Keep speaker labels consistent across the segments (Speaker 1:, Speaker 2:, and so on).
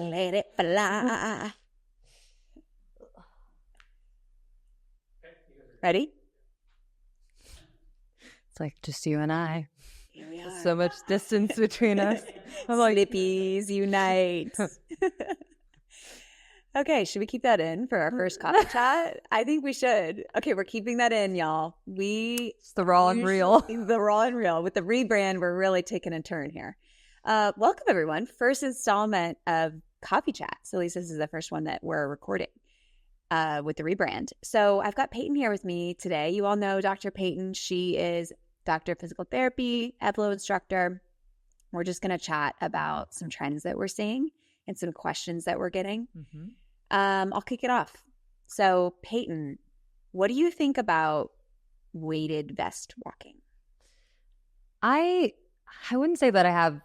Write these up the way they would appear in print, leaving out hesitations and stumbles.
Speaker 1: Let it fly. Ready?
Speaker 2: It's like just you and I.
Speaker 1: Here we are.
Speaker 2: So much distance between us. I'm like,
Speaker 1: Slippies unite. Okay, should we keep that in for our first coffee chat? I think we should. Okay, we're keeping that in, y'all.
Speaker 2: It's the raw and real.
Speaker 1: The raw and real. With the rebrand, we're really taking a turn here. Welcome, everyone. First installment of Coffee Chat. So at least this is the first one that we're recording with the rebrand. So I've got Payton here with me today. You all know Dr. Payton. She is Doctor of Physical Therapy, EPLO instructor. We're just going to chat about some trends that we're seeing and some questions that we're getting.
Speaker 2: Mm-hmm.
Speaker 1: I'll kick it off. So Payton, what do you think about weighted vest walking?
Speaker 2: I wouldn't say that I have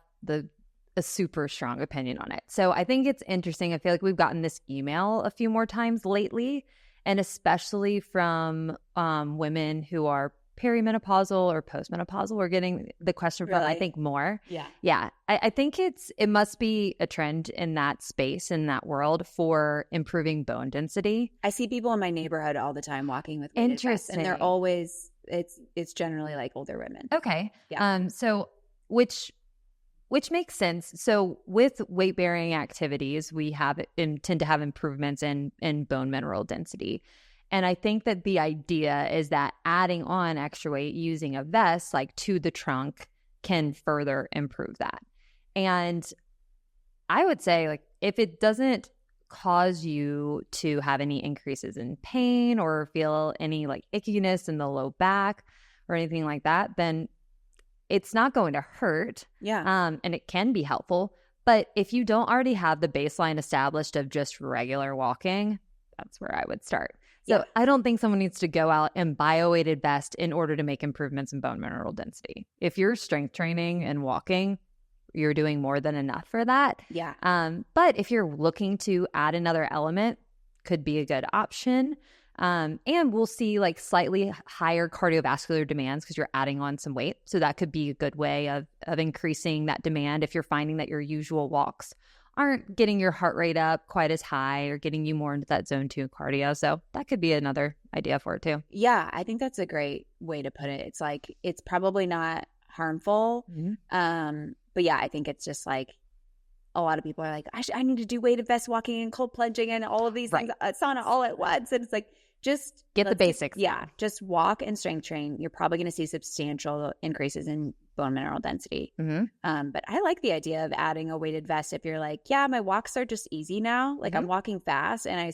Speaker 2: a super strong opinion on it. So I think it's interesting. I feel like we've gotten this email a few more times lately, and especially from women who are perimenopausal or postmenopausal. We're getting the question from, I think, more. Yeah. I think it must be a trend in that space, in that world, for improving bone density.
Speaker 1: I see people in my neighborhood all the time walking with weighted vests, and they're always it's generally like older women.
Speaker 2: Okay.
Speaker 1: Yeah.
Speaker 2: So which makes sense. So with weight bearing activities, we tend to have improvements in bone mineral density. And I think that the idea is that adding on extra weight using a vest like to the trunk can further improve that. And I would say, like, if it doesn't cause you to have any increases in pain or feel any like ickiness in the low back or anything like that, then it's not going to hurt.
Speaker 1: Yeah.
Speaker 2: And it can be helpful. But if you don't already have the baseline established of just regular walking, that's where I would start. So yeah. I don't think someone needs to go out and buy a weighted vest in order to make improvements in bone mineral density. If you're strength training and walking, you're doing more than enough for that.
Speaker 1: Yeah.
Speaker 2: But if you're looking to add another element, could be a good option. And we'll see like slightly higher cardiovascular demands because you're adding on some weight. So that could be a good way of increasing that demand if you're finding that your usual walks aren't getting your heart rate up quite as high or getting you more into that zone 2 cardio. So that could be another idea for it too.
Speaker 1: Yeah, I think that's a great way to put it. It's like, it's probably not harmful.
Speaker 2: Mm-hmm.
Speaker 1: But yeah, I think it's just like a lot of people are like, I need to do weighted vest walking and cold plunging and all of these things, sauna all at once. And it's like, just
Speaker 2: get the basics.
Speaker 1: Just walk and strength train. You're probably going to see substantial increases in bone mineral density.
Speaker 2: Mm-hmm.
Speaker 1: But I like the idea of adding a weighted vest if you're like, yeah, my walks are just easy now. Like I'm walking fast and I'm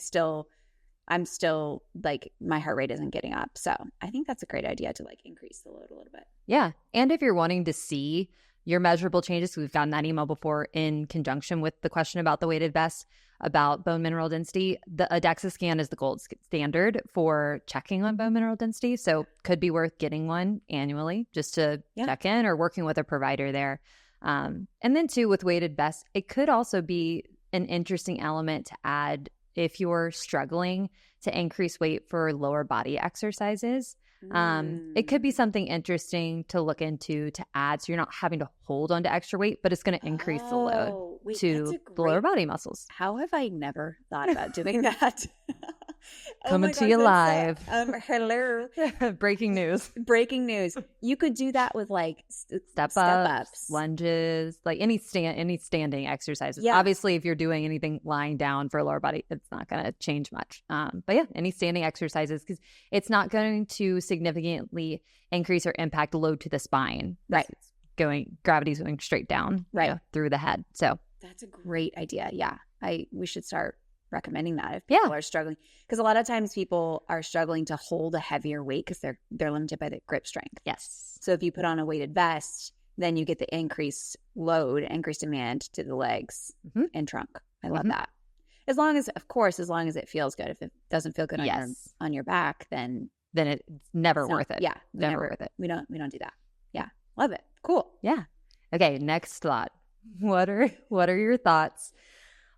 Speaker 1: still like my heart rate isn't getting up. So I think that's a great idea to like increase the load a little bit.
Speaker 2: Yeah. And if you're wanting to see your measurable changes, we've gotten that email before in conjunction with the question about the weighted vest about bone mineral density. The DEXA scan is the gold standard for checking on bone mineral density. So could be worth getting one annually just to check in, or working with a provider there. And then too, with weighted vests, it could also be an interesting element to add if you're struggling to increase weight for lower body exercises. It could be something interesting to look into to add, so you're not having to hold on to extra weight, but it's going to increase the load to the lower body muscles.
Speaker 1: How have I never thought about doing that?
Speaker 2: Coming to you live.
Speaker 1: Hello.
Speaker 2: Breaking news.
Speaker 1: You could do that with like
Speaker 2: step ups, lunges, like any standing exercises. Yeah. Obviously, if you're doing anything lying down for lower body, it's not going to change much. But yeah, any standing exercises, because it's not going to significantly increase or impact load to the spine.
Speaker 1: Right.
Speaker 2: Gravity's going straight down through the head. So
Speaker 1: that's a great idea. Yeah. We should start recommending that if people are struggling, because a lot of times people are struggling to hold a heavier weight because they're limited by the grip strength.
Speaker 2: Yes.
Speaker 1: So if you put on a weighted vest, then you get the increased load, increased demand to the legs and trunk. I love that. As long as it feels good. If it doesn't feel good on your back, then
Speaker 2: it's never worth it.
Speaker 1: Yeah,
Speaker 2: never worth it.
Speaker 1: We don't do that. Yeah, love it. Cool.
Speaker 2: Yeah. Okay. Next thought. What are your thoughts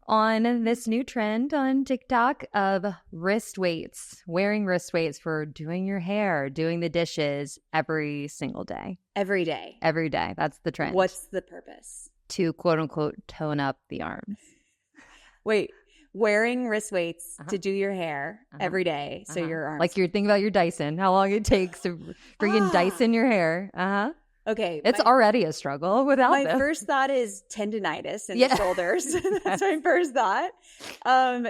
Speaker 2: on this new trend on TikTok of wrist weights, wearing wrist weights for doing your hair, doing the dishes every single day?
Speaker 1: Every day.
Speaker 2: That's the trend.
Speaker 1: What's the purpose?
Speaker 2: To quote unquote tone up the arms.
Speaker 1: Wait, wearing wrist weights to do your hair every day. So your arms.
Speaker 2: Like you're thinking about your Dyson, how long it takes to freaking Dyson your hair.
Speaker 1: Okay.
Speaker 2: It's already a struggle without
Speaker 1: My
Speaker 2: them.
Speaker 1: first thought is tendinitis in the shoulders. That's my first thought.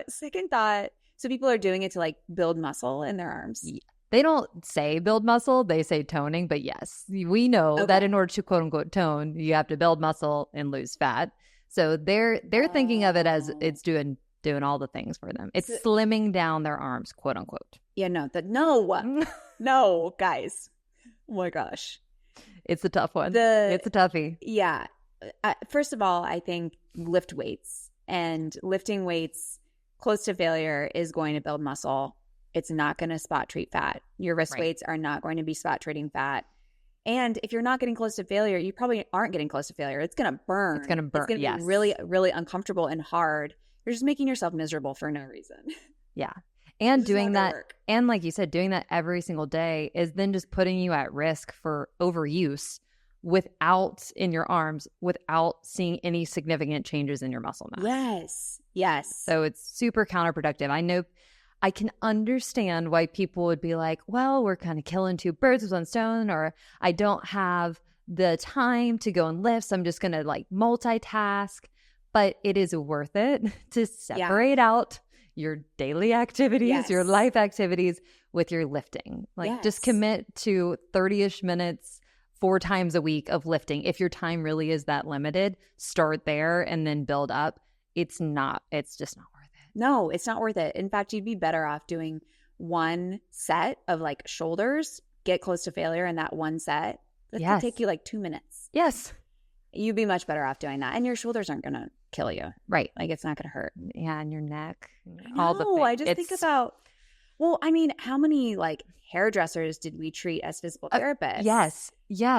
Speaker 1: Second thought, so people are doing it to like build muscle in their arms.
Speaker 2: They don't say build muscle, they say toning, but yes, we know that in order to quote unquote tone, you have to build muscle and lose fat. So they're thinking of it as it's doing all the things for them. It's slimming down their arms, quote unquote.
Speaker 1: Yeah, no, guys. Oh my gosh.
Speaker 2: It's a tough one. It's a toughie.
Speaker 1: Yeah. First of all, I think lift weights, and lifting weights close to failure is going to build muscle. It's not going to spot treat fat. Your wrist weights are not going to be spot treating fat. And if you're not getting close to failure, you probably aren't getting close to failure. It's going to burn.
Speaker 2: It's going to burn.
Speaker 1: It's going to be really, really uncomfortable and hard. You're just making yourself miserable for no reason.
Speaker 2: Yeah. And doing that, and like you said, doing that every single day is then just putting you at risk for overuse in your arms without seeing any significant changes in your muscle mass.
Speaker 1: Yes.
Speaker 2: So it's super counterproductive. I know I can understand why people would be like, well, we're kind of killing two birds with one stone, or I don't have the time to go and lift, so I'm just going to like multitask. But it is worth it to separate out your daily activities, your life activities with your lifting. Like just commit to 30-ish minutes 4 times a week of lifting. If your time really is that limited, start there and then build up. It's just not worth it.
Speaker 1: No, it's not worth it. In fact, you'd be better off doing one set of like shoulders, get close to failure in that one set. That could take you like 2 minutes.
Speaker 2: Yes.
Speaker 1: You'd be much better off doing that. And your shoulders aren't going to kill you.
Speaker 2: Right.
Speaker 1: Like it's not going to hurt.
Speaker 2: Yeah, and your neck.
Speaker 1: All the things. I just think about, well, I mean, how many like hairdressers did we treat as physical therapists?
Speaker 2: Yes.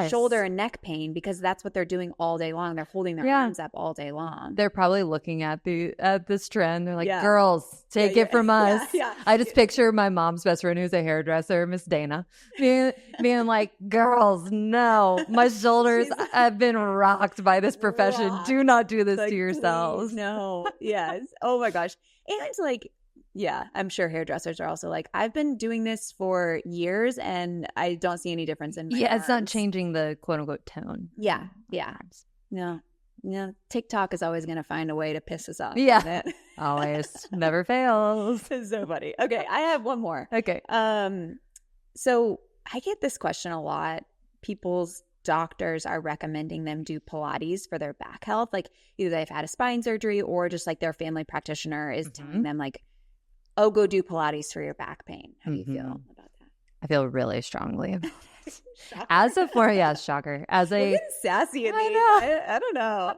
Speaker 1: Shoulder and neck pain, because that's what they're doing all day long. They're holding their arms up all day long.
Speaker 2: They're probably looking at this trend. They're like, girls, take it from us.
Speaker 1: Yeah.
Speaker 2: I just picture my mom's best friend who's a hairdresser, Miss Dana, being like, girls, no, my shoulders have been rocked by this profession. Do not do this to yourselves.
Speaker 1: Please, no. Yes. Oh my gosh. And it's like, yeah, I'm sure hairdressers are also like, I've been doing this for years and I don't see any difference in my arms.
Speaker 2: It's not changing the quote unquote tone.
Speaker 1: Yeah. No. TikTok is always going to find a way to piss us off.
Speaker 2: Yeah. Always. Never fails.
Speaker 1: It's so funny. Okay. I have one more.
Speaker 2: Okay.
Speaker 1: So I get this question a lot. People's doctors are recommending them do Pilates for their back health. Like either they've had a spine surgery or just like their family practitioner is telling them like, oh, go do Pilates for your back pain. How do you feel about that?
Speaker 2: I feel really strongly about it. As a former, shocker. As a
Speaker 1: sassy in I don't know.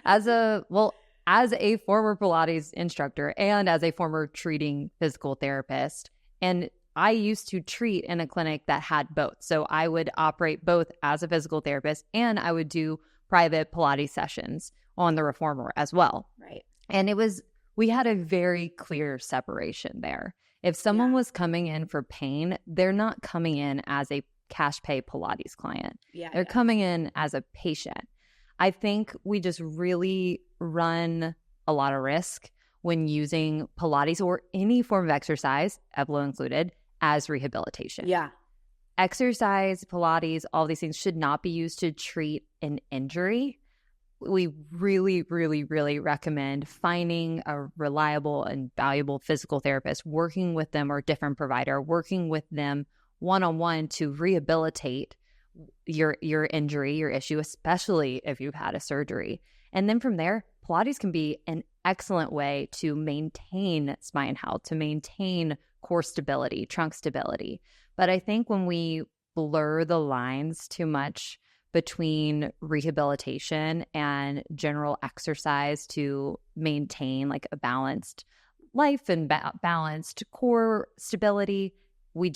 Speaker 2: As a former Pilates instructor and as a former treating physical therapist, and I used to treat in a clinic that had both. So I would operate both as a physical therapist and I would do private Pilates sessions on the reformer as well.
Speaker 1: Right.
Speaker 2: And we had a very clear separation there. If someone was coming in for pain, they're not coming in as a cash pay Pilates client. They're coming in as a patient. I think we just really run a lot of risk when using Pilates or any form of exercise, Evlo included, as rehabilitation.
Speaker 1: Yeah.
Speaker 2: Exercise, Pilates, all these things should not be used to treat an injury. We really, really, really recommend finding a reliable and valuable physical therapist, working with them or a different provider, working with them one-on-one to rehabilitate your injury, your issue, especially if you've had a surgery. And then from there, Pilates can be an excellent way to maintain spine health, to maintain core stability, trunk stability. But I think when we blur the lines too much between rehabilitation and general exercise to maintain like a balanced life and balanced core stability, we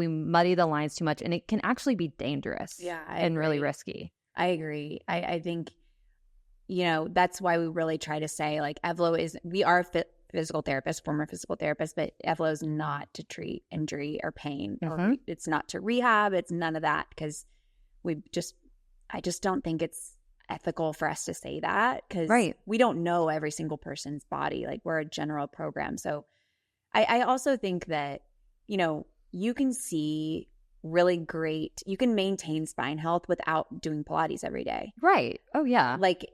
Speaker 2: muddy the lines too much, and it can actually be dangerous and really risky.
Speaker 1: I agree. I think, that's why we really try to say like we are physical therapists, former physical therapists, but Evlo is not to treat injury or pain. Or it's not to rehab. It's none of that, because I just don't think it's ethical for us to say that because
Speaker 2: Right.
Speaker 1: we don't know every single person's body. Like we're a general program. So I also think that, you know, you can see really great, you can maintain spine health without doing Pilates every day.
Speaker 2: Right. Oh, yeah.
Speaker 1: Like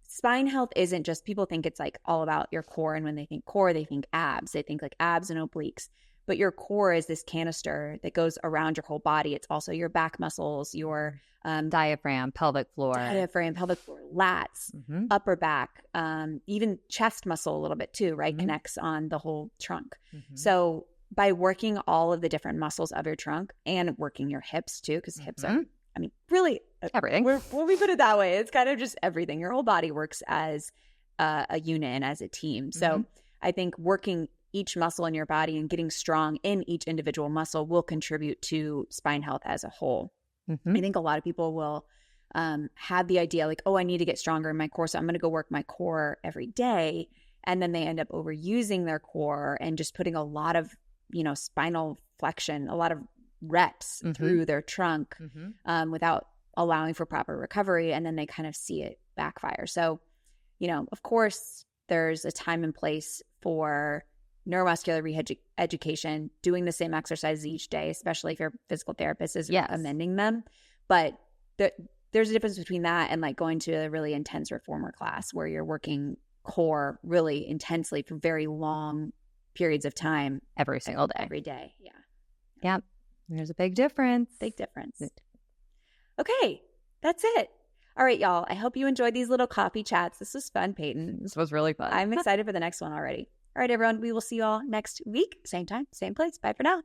Speaker 1: spine health isn't just, people think it's like all about your core. And when they think core, they think abs. They think like abs and obliques. But your core is this canister that goes around your whole body. It's also your back muscles, your
Speaker 2: diaphragm, pelvic floor,
Speaker 1: lats, upper back, even chest muscle a little bit too, right? Connects on the whole trunk. So by working all of the different muscles of your trunk and working your hips too, because hips are, I mean, really
Speaker 2: everything.
Speaker 1: When we put it that way, it's kind of just everything. Your whole body works as a unit and as a team. So I think working each muscle in your body and getting strong in each individual muscle will contribute to spine health as a whole. I think a lot of people will have the idea like, oh, I need to get stronger in my core, so I'm going to go work my core every day. And then they end up overusing their core and just putting a lot of, you know, spinal flexion, a lot of reps through their trunk without allowing for proper recovery. And then they kind of see it backfire. So, you know, of course, there's a time and place for neuromuscular re-education, doing the same exercises each day, especially if your physical therapist is amending them. But there's a difference between that and like going to a really intense reformer class where you're working core really intensely for very long periods of time.
Speaker 2: Every single day.
Speaker 1: Every day. Yeah.
Speaker 2: Yep. There's a big difference.
Speaker 1: Big difference. Okay. That's it. All right, y'all. I hope you enjoyed these little coffee chats. This was fun, Payton.
Speaker 2: This was really fun.
Speaker 1: I'm excited for the next one already. All right, everyone. We will see you all next week. Same time, same place. Bye for now.